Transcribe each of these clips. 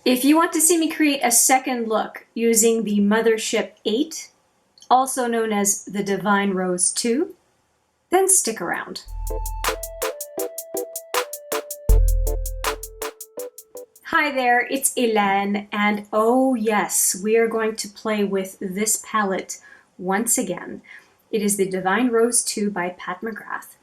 If you want to see me create a second look using the Mothership VIII, also known as the Divine Rose II, then stick around. Hi there, it's Hélène, and oh yes, we are going to play with this palette once again. It is the Divine Rose II by Pat McGrath,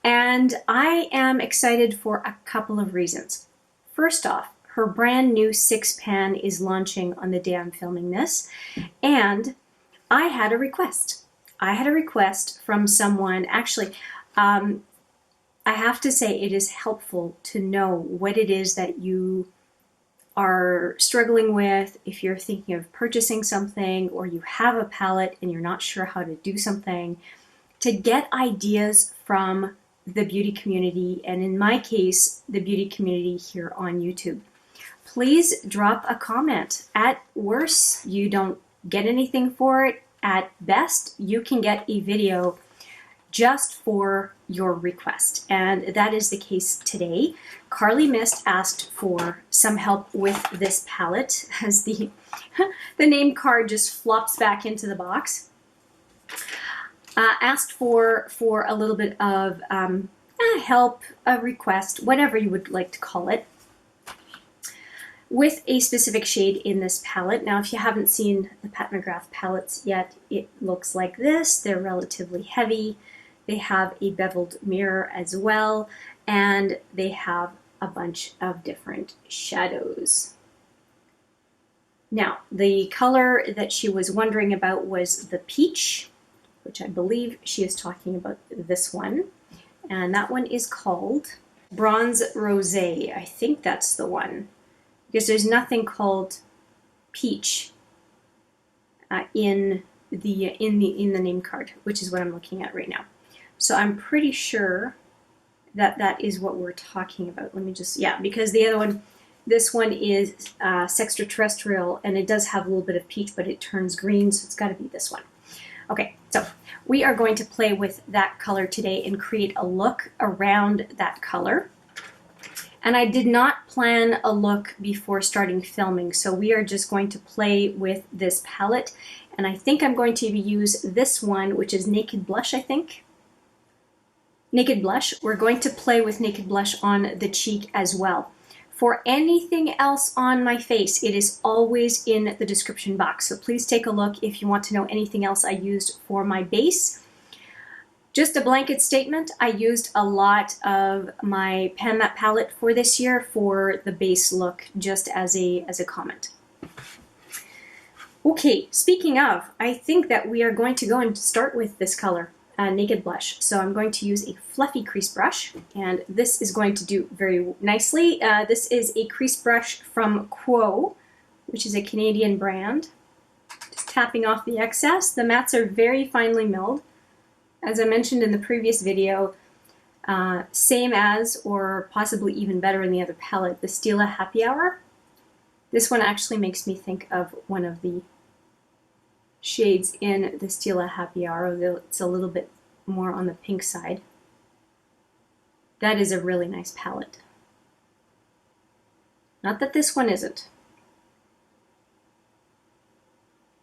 and I am excited for a couple of reasons. First off, her brand new 6-pan is launching on the day I'm filming this, and I had a request. I had a request from someone, actually, I have to say it is helpful to know what it is that you are struggling with, if you're thinking of purchasing something or you have a palette and you're not sure how to do something, to get ideas from the beauty community, and in my case, the beauty community here on YouTube. Please drop a comment. At worst, you don't get anything for it. At best, you can get a video just for your request, and that is the case today. CarlyMist asked for some help with this palette, as the name card just flops back into the box. Asked for a little bit of help, a request, whatever you would like to call it, with a specific shade in this palette. Now, if you haven't seen the Pat McGrath palettes yet, it looks like this. They're relatively heavy. They have a beveled mirror as well, and they have a bunch of different shadows. Now, the color that she was wondering about was the peach, which I believe she is talking about this one. And that one is called Bronze Rosé. I think that's the one, because there's nothing called peach in the name card, which is what I'm looking at right now. So I'm pretty sure that that is what we're talking about. Let me just, yeah, because the other one, this one is Sextraterrestrial, and it does have a little bit of peach, but it turns green, so it's got to be this one. Okay, so we are going to play with that color today and create a look around that color. And I did not plan a look before starting filming, so we are just going to play with this palette. And I think I'm going to use this one, which is Naked Blush, I think. Naked Blush. We're going to play with Naked Blush on the cheek as well. For anything else on my face, it is always in the description box. So please take a look if you want to know anything else I used for my base. Just a blanket statement, I used a lot of my Pan That palette for this year for the base look, just as a comment. Okay, speaking of, I think that we are going to go and start with this color. Naked Blush. So I'm going to use a fluffy crease brush, and this is going to do very nicely. This is a crease brush from Quo, which is a Canadian brand. Just tapping off the excess. The mats are very finely milled. As I mentioned in the previous video, same as, or possibly even better in the other palette, the Stila Happy Hour. This one actually makes me think of one of the shades in the Stila Happy Hour, although it's a little bit more on the pink side. That is a really nice palette. Not that this one isn't.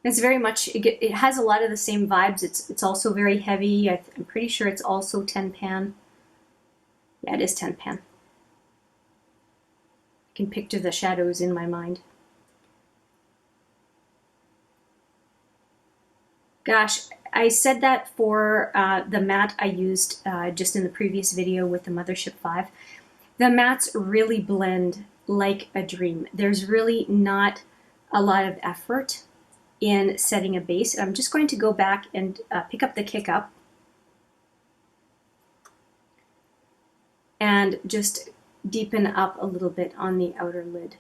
It's very much, it has a lot of the same vibes. It's also very heavy. I'm pretty sure it's also 10-pan. Yeah, it is 10-pan. I can picture the shadows in my mind. Gosh, I said that for the matte I used just in the previous video with the Mothership VIII. The mattes really blend like a dream. There's really not a lot of effort in setting a base. I'm just going to go back and pick up the Kick Up and just deepen up a little bit on the outer lid.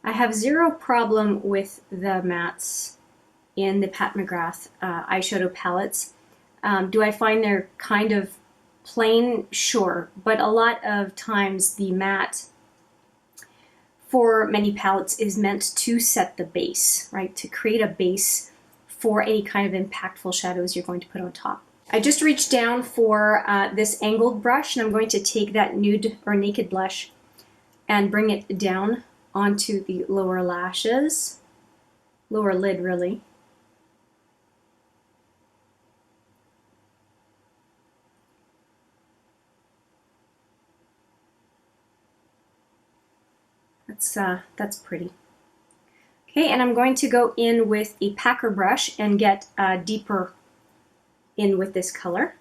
I have zero problem with the mattes in the Pat McGrath eyeshadow palettes. Do I find they're kind of plain? Sure, but a lot of times the matte for many palettes is meant to set the base, right? To create a base for any kind of impactful shadows you're going to put on top. I just reached down for this angled brush, and I'm going to take that nude or naked blush and bring it down onto the lower lashes, lower lid really. That's pretty. Okay, and I'm going to go in with a packer brush and get deeper in with this color.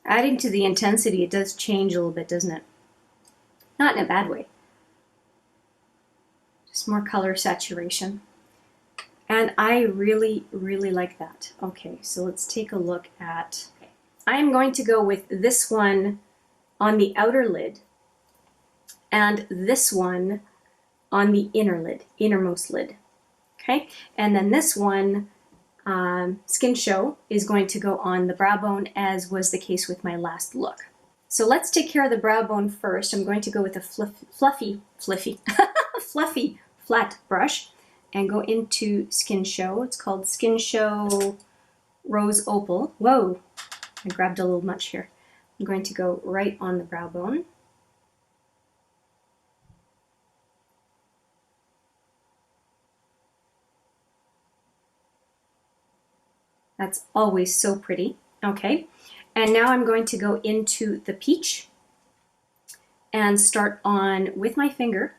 Adding to the intensity, it does change a little bit, doesn't it? Not in a bad way. Just more color saturation. And I really, really like that. Okay, so let's take a look at... I am going to go with this one on the outer lid and this one on the inner lid, innermost lid. Okay, and then this one, Skinshow, is going to go on the brow bone, as was the case with my last look. So let's take care of the brow bone first. I'm going to go with a fluffy flat brush and go into Skinshow. It's called Skinshow Rose Opal. Whoa, I grabbed a little much here. I'm going to go right on the brow bone. That's always so pretty. Okay, and now I'm going to go into the peach and start on, with my finger,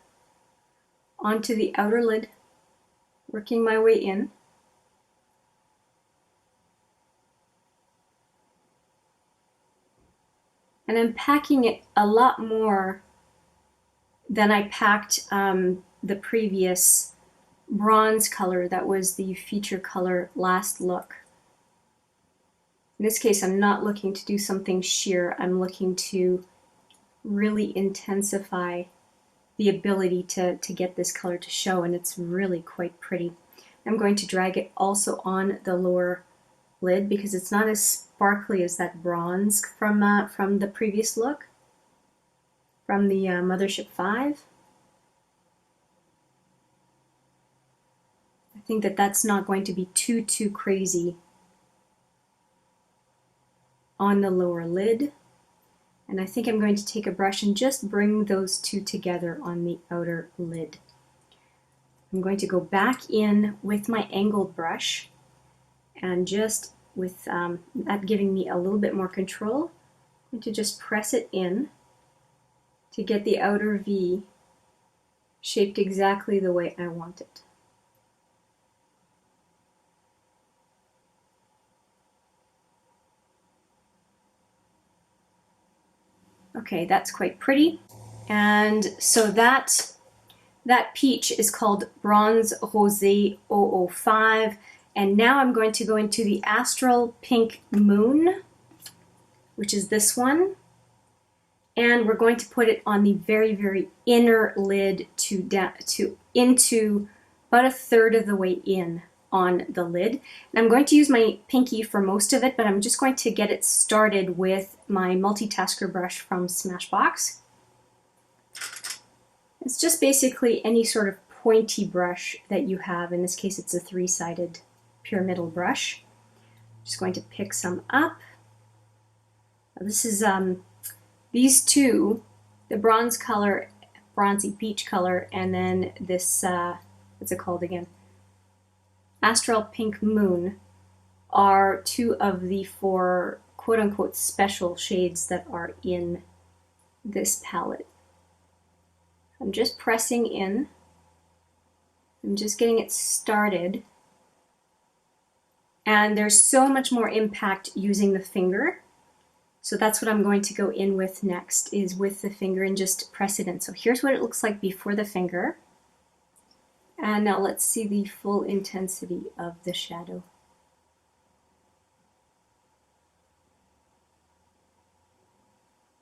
onto the outer lid, working my way in. And I'm packing it a lot more than I packed the previous bronze color that was the feature color last look. In this case, I'm not looking to do something sheer. I'm looking to really intensify the ability to get this color to show, and it's really quite pretty. I'm going to drag it also on the lower lid because it's not as sparkly as that bronze from the previous look, from the Mothership VIII. I think that that's not going to be too crazy on the lower lid. And I think I'm going to take a brush and just bring those two together on the outer lid. I'm going to go back in with my angled brush and just with that giving me a little bit more control, I'm going to just press it in to get the outer V shaped exactly the way I want it. Okay, that's quite pretty. And so that peach is called Bronze Rosé 005. And now I'm going to go into the Astral Pink Moon, which is this one. And we're going to put it on the very inner lid into about a third of the way in on the lid. And I'm going to use my pinky for most of it, but I'm just going to get it started with my multitasker brush from Smashbox. It's just basically any sort of pointy brush that you have. In this case, it's a three-sided pyramidal brush. I'm just going to pick some up. This is these two, the bronze color, bronzy peach color, and then this, what's it called again? Astral Pink Moon, are two of the four quote-unquote special shades that are in this palette. I'm just pressing in. I'm just getting it started. And there's so much more impact using the finger. So that's what I'm going to go in with next, is with the finger and just press it in. So here's what it looks like before the finger. And now let's see the full intensity of the shadow.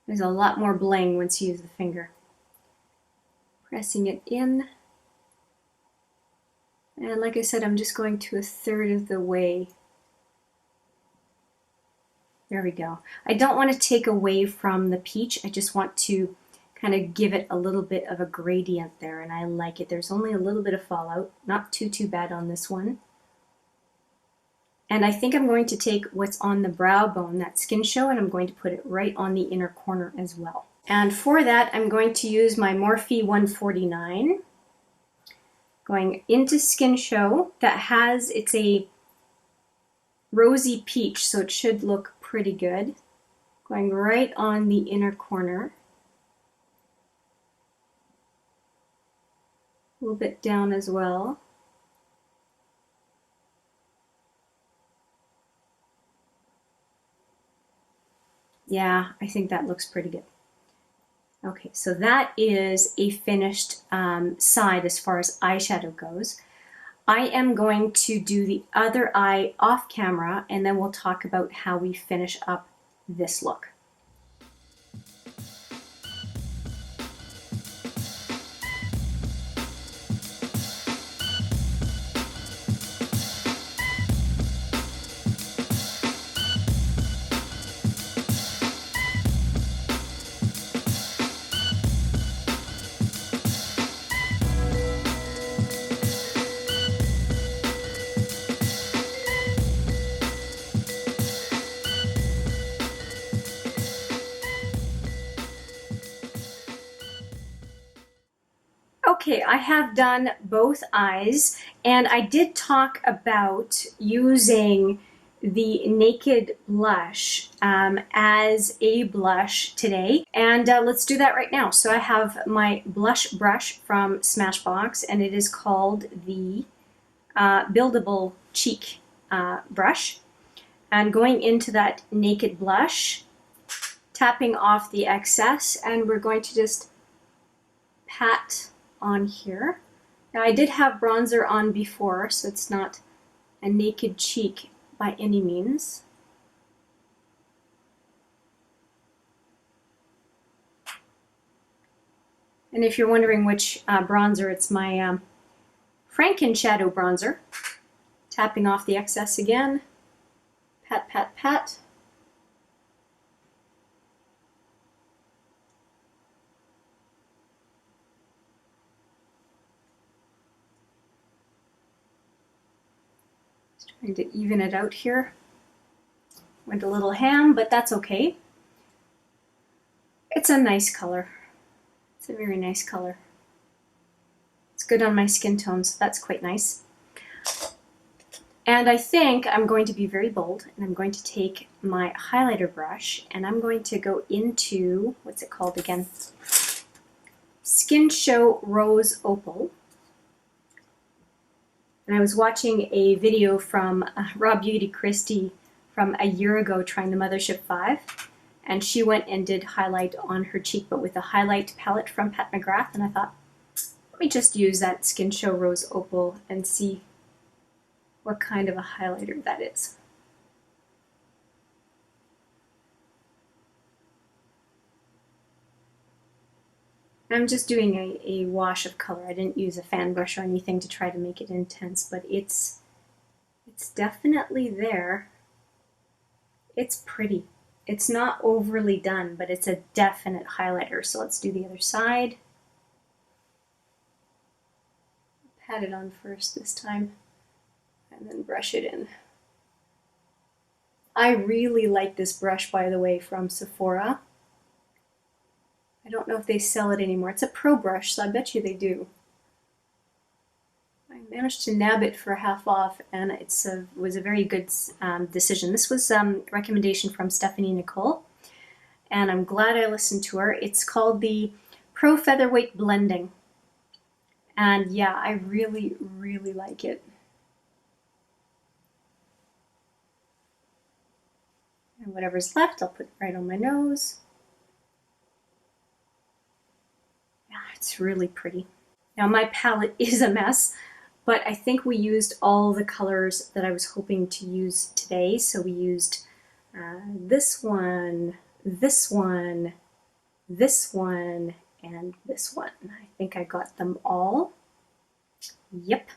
There's a lot more bling once you use the finger. Pressing it in. And like I said, I'm just going to a third of the way There we go. I don't want to take away from the peach. I just want to kind of give it a little bit of a gradient there, and I like it. There's only a little bit of fallout, not too bad on this one. And I think I'm going to take what's on the brow bone, that Skinshow, and I'm going to put it right on the inner corner as well. And for that, I'm going to use my Morphe 149, going into Skinshow. That has, it's a rosy peach, so it should look pretty good. Going right on the inner corner. A little bit down as well. Yeah, I think that looks pretty good. Okay, so that is a finished side as far as eyeshadow goes. I am going to do the other eye off camera, and then we'll talk about how we finish up this look. Okay, I have done both eyes, and I did talk about using the Naked blush as a blush today, and let's do that right now. So I have my blush brush from Smashbox, and it is called the Buildable Cheek brush. And going into that Naked blush, tapping off the excess, and we're going to just pat on here. Now I did have bronzer on before, so it's not a naked cheek by any means. And if you're wondering which bronzer, it's my Franken Shadow bronzer. Tapping off the excess again. Pat, pat, pat. Trying to even it out here. Went a little ham, but that's okay. It's a nice color. It's a very nice color. It's good on my skin tone, so that's quite nice. And I think I'm going to be very bold, and I'm going to take my highlighter brush, and I'm going to go into, what's it called again? Skinshow Rose Opal. And I was watching a video from Raw Beauty Christie from a year ago trying the Mothership VIII, and she went and did highlight on her cheek, but with a highlight palette from Pat McGrath, and I thought, let me just use that Skinshow Rose Opal and see what kind of a highlighter that is. I'm just doing a wash of color. I didn't use a fan brush or anything to try to make it intense, but it's definitely there. It's pretty. It's not overly done, but it's a definite highlighter. So let's do the other side. Pat it on first this time, and then brush it in. I really like this brush, by the way, from Sephora. I don't know if they sell it anymore. It's a pro brush, so I bet you they do. I managed to nab it for half off, and it was a very good decision. This was a recommendation from Stephanie Nicole, and I'm glad I listened to her. It's called the Pro Featherweight Blending. And yeah, I really, really like it. And whatever's left, I'll put right on my nose. It's really pretty. Now my palette is a mess, but I think we used all the colors that I was hoping to use today. So we used this one, this one, this one, and this one. I think I got them all. Yep.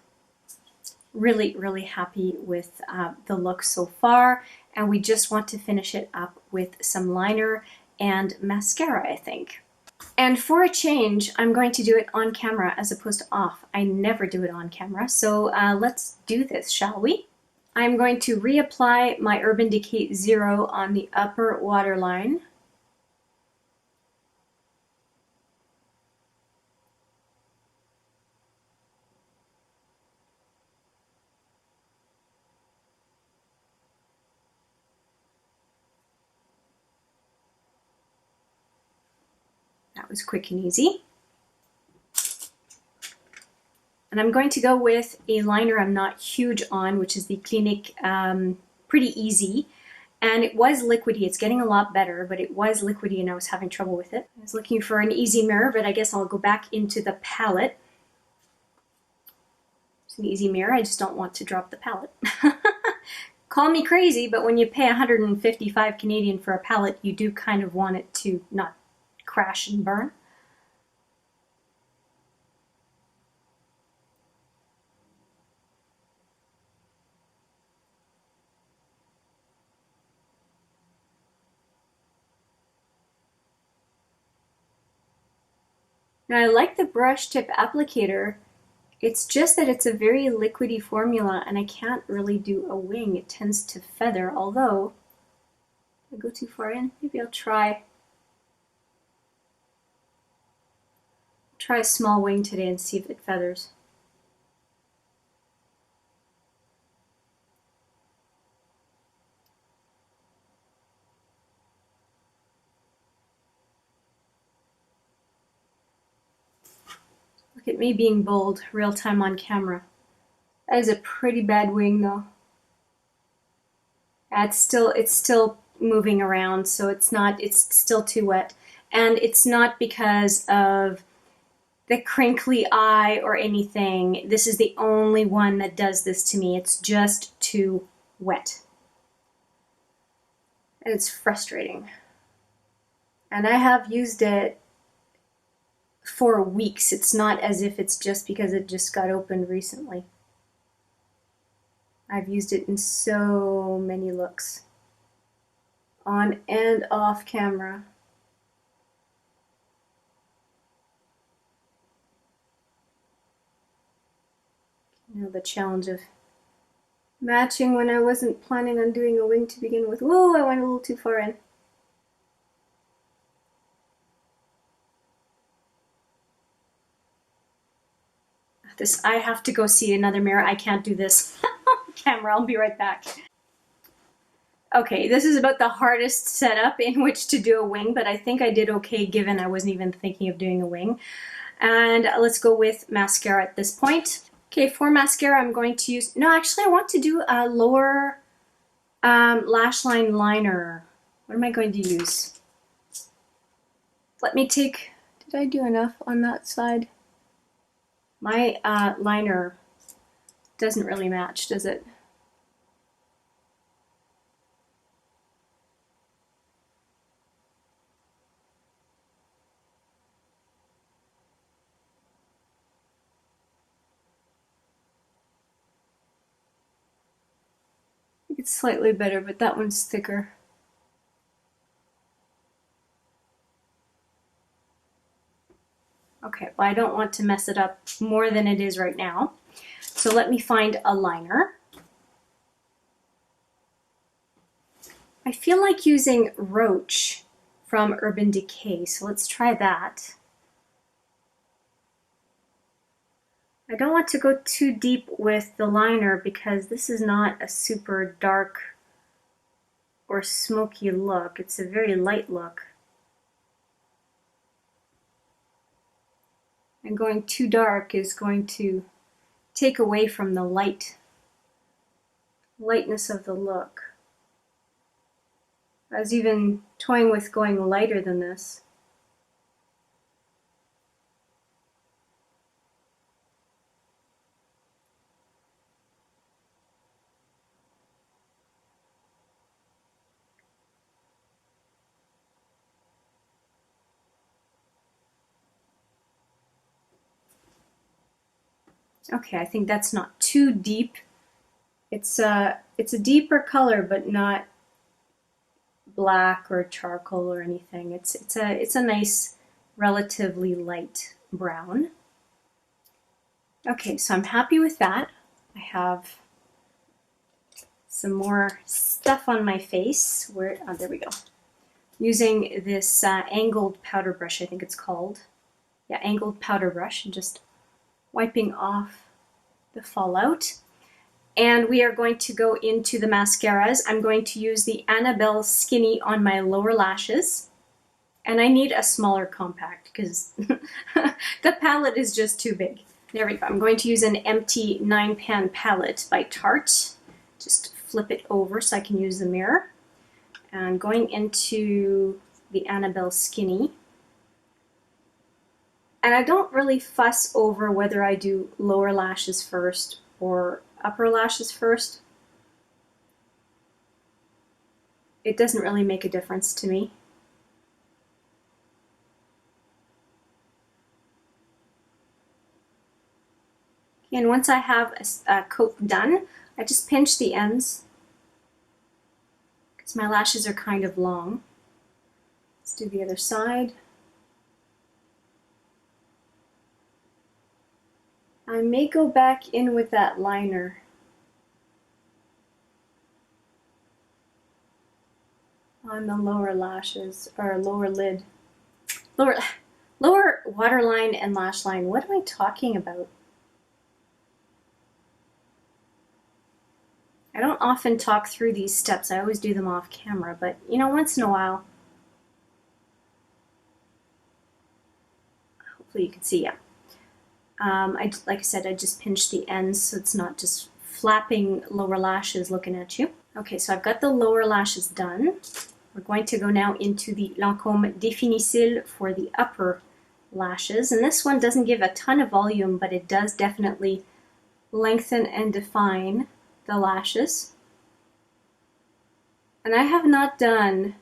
really, really happy with the look so far, and we just want to finish it up with some liner and mascara, I think. And for a change, I'm going to do it on camera as opposed to off. I never do it on camera, so let's do this, shall we? I'm going to reapply my Urban Decay Zero on the upper waterline. That was quick and easy. And I'm going to go with a liner I'm not huge on, which is the Clinique Pretty Easy. And it was liquidy. It's getting a lot better, but it was liquidy and I was having trouble with it. I was looking for an easy mirror, but I guess I'll go back into the palette. It's an easy mirror. I just don't want to drop the palette. Call me crazy, but when you pay 155 Canadian for a palette, you do kind of want it to not crash and burn. Now I like the brush tip applicator. It's just that it's a very liquidy formula and I can't really do a wing. It tends to feather, although if I go too far in, maybe I'll try a small wing today and see if it feathers. Look at me being bold, real time on camera. That is a pretty bad wing though. It's still moving around, so it's still too wet. And it's not because of the crinkly eye or anything. This is the only one that does this to me. It's just too wet. And it's frustrating. And I have used it for weeks. It's not as if it's just because it just got opened recently. I've used it in so many looks, on and off camera. You know, the challenge of matching when I wasn't planning on doing a wing to begin with. Whoa, I went a little too far in. I have to go see another mirror. I can't do this camera. I'll be right back. Okay, this is about the hardest setup in which to do a wing, but I think I did okay given I wasn't even thinking of doing a wing. And let's go with mascara at this point. Okay, for mascara I'm going to use, no, actually I want to do a lower lash line liner. What am I going to use? Let me take, did I do enough on that side? My liner doesn't really match, does it? I think it's slightly better, but that one's thicker. Okay, well I don't want to mess it up more than it is right now. So let me find a liner. I feel like using Roach from Urban Decay, so let's try that. I don't want to go too deep with the liner because this is not a super dark or smoky look. It's a very light look. And going too dark is going to take away from the lightness of the look. I was even toying with going lighter than this. Okay, I think that's not too deep. It's a deeper color, but not black or charcoal or anything. It's a nice, relatively light brown. Okay, so I'm happy with that. I have some more stuff on my face. Where, oh, there we go. Using this angled powder brush, I think it's called. Yeah, angled powder brush, and just wiping off the fallout. And we are going to go into the mascaras. I'm going to use the Annabelle Skinny on my lower lashes. And I need a smaller compact because the palette is just too big. There we go. I'm going to use an empty 9-pan palette by Tarte. Just flip it over so I can use the mirror. And going into the Annabelle Skinny. And I don't really fuss over whether I do lower lashes first or upper lashes first. It doesn't really make a difference to me. And once I have a coat done, I just pinch the ends because my lashes are kind of long. Let's do the other side. I may go back in with that liner. On the lower lashes, or lower lid. Lower waterline and lash line. What am I talking about? I don't often talk through these steps. I always do them off camera, but you know, once in a while. Hopefully you can see, yeah. Like I said, I just pinch the ends so it's not just flapping lower lashes looking at you. Okay, so I've got the lower lashes done. We're going to go now into the Lancôme Définicile for the upper lashes. And this one doesn't give a ton of volume, but it does definitely lengthen and define the lashes. And I have not done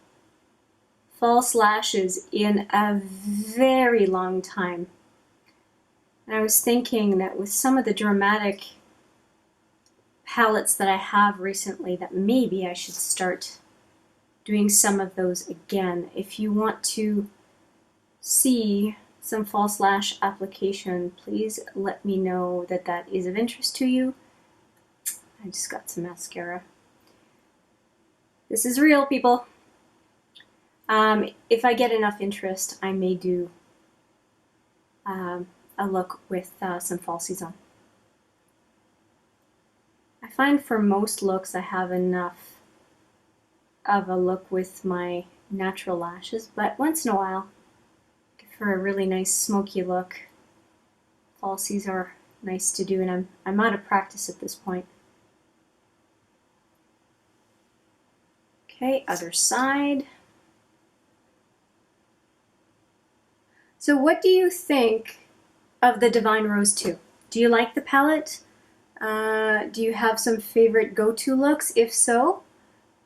false lashes in a very long time. And I was thinking that with some of the dramatic palettes that I have recently, that maybe I should start doing some of those again. If you want to see some false lash application, please let me know that that is of interest to you. I just got some mascara. This is real, people. If I get enough interest, I may do a look with some falsies on. I find for most looks I have enough of a look with my natural lashes, but once in a while, for a really nice smoky look, falsies are nice to do, and I'm out of practice at this point. Okay, other side. So what do you think of the Divine Rose 2? Do you like the palette? Do you have some favorite go-to looks? If so,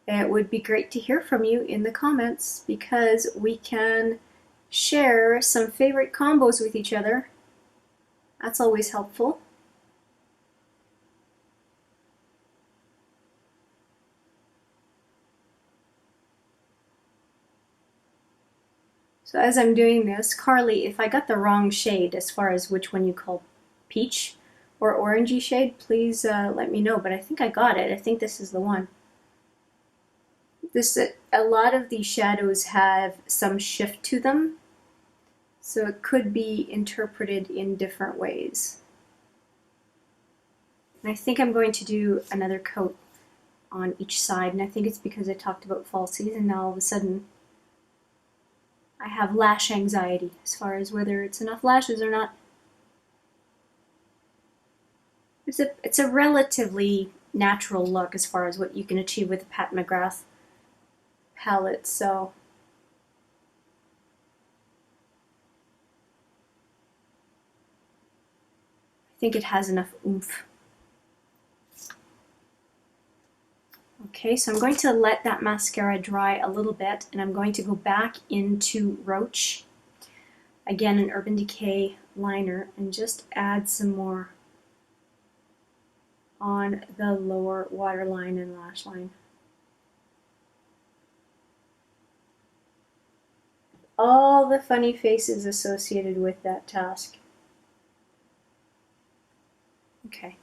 it would be great to hear from you in the comments because we can share some favorite combos with each other. That's always helpful. So as I'm doing this, Carly, if I got the wrong shade as far as which one you call peach or orangey shade, please let me know, but I think I got it. I think this is the one. A lot of these shadows have some shift to them, so it could be interpreted in different ways. And I think I'm going to do another coat on each side, and I think it's because I talked about falsies, and now all of a sudden I have lash anxiety as far as whether it's enough lashes or not. It's a relatively natural look as far as what you can achieve with a Pat McGrath palette, so I think it has enough oomph. Okay, so I'm going to let that mascara dry a little bit, and I'm going to go back into Roach, again an Urban Decay liner, and just add some more on the lower waterline and lash line. All the funny faces associated with that task. Okay,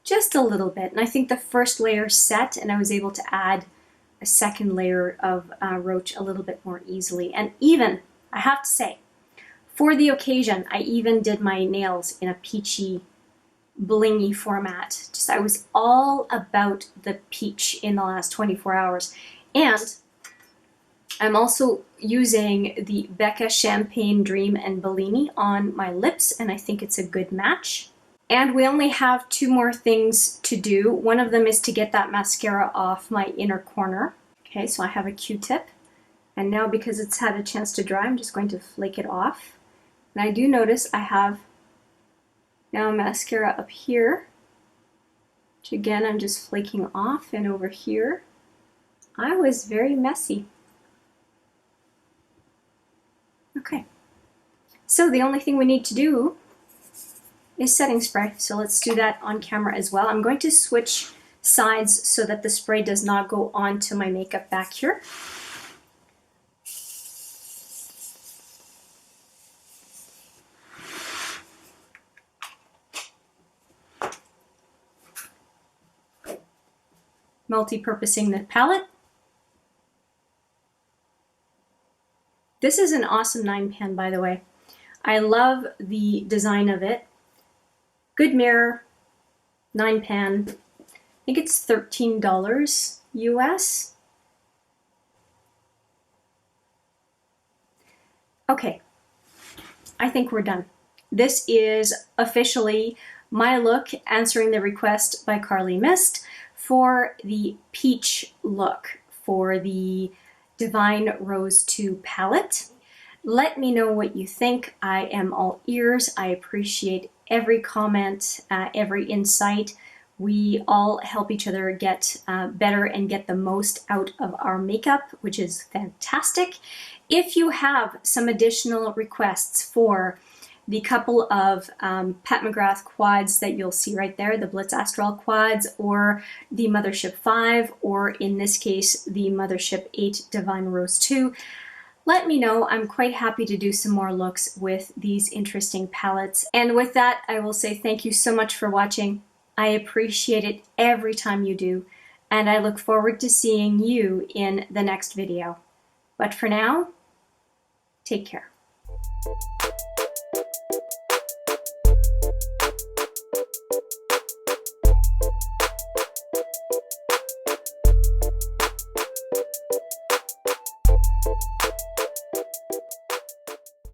just a little bit. And I think the first layer set, and I was able to add a second layer of Roach a little bit more easily. And even, I have to say, for the occasion, I even did my nails in a peachy, blingy format. Just, I was all about the peach in the last 24 hours. And I'm also using the Becca Champagne Dream and Bellini on my lips, and I think it's a good match. And we only have 2 more things to do. One of them is to get that mascara off my inner corner. Okay, so I have a Q-tip. And now because it's had a chance to dry, I'm just going to flake it off. And I do notice I have now mascara up here, which again I'm just flaking off, and over here. I was very messy. Okay, so the only thing we need to do is setting spray. So let's do that on camera as well. I'm going to switch sides so that the spray does not go onto my makeup back here. Multi-purposing the palette. This is an awesome 9 pan, by the way. I love the design of it. Good mirror, 9 pan. I think it's $13 US. Okay, I think we're done. This is officially my look, answering the request by CarlyMist for the peach look for the Divine Rose II palette. Let me know what you think. I am all ears. I appreciate every comment, every insight. We all help each other get better and get the most out of our makeup, which is fantastic. If you have some additional requests for the couple of Pat McGrath quads that you'll see right there, the Blitz Astral quads, or the Mothership V, or in this case, the Mothership VIII Divine Rose II, let me know. I'm quite happy to do some more looks with these interesting palettes. And with that, I will say thank you so much for watching. I appreciate it every time you do, and I look forward to seeing you in the next video. But for now, take care.